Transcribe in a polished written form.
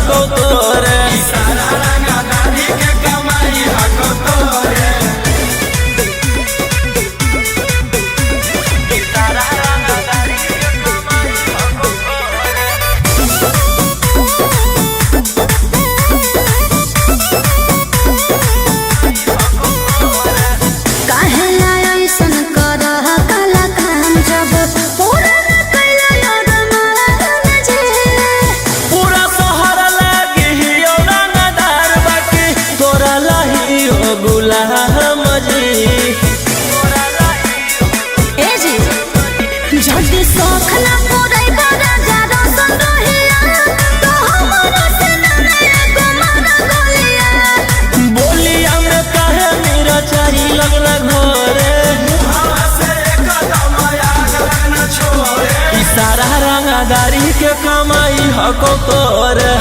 हको तोरे सारा रंगदारी के कमाई हको तोरे सारा रंगदारी के कमाई हको तोरे काहे ऐसन करह काला काम जब पूरा न कैला याद मान जे पूरा शहर लागे हियो रंगदार बाकी तोरा लही हो गुलाम जी ए जी जल्दी शौख न पूरै बड़ा ज्यादा सन रहिया तो हमरा से न एगो मन गोलिया बोलिया में काहे मेरा चाही लगला घरे हवा से एकदम आग लगना छोड़े सारा रंगदारी के कमाई हको तोरे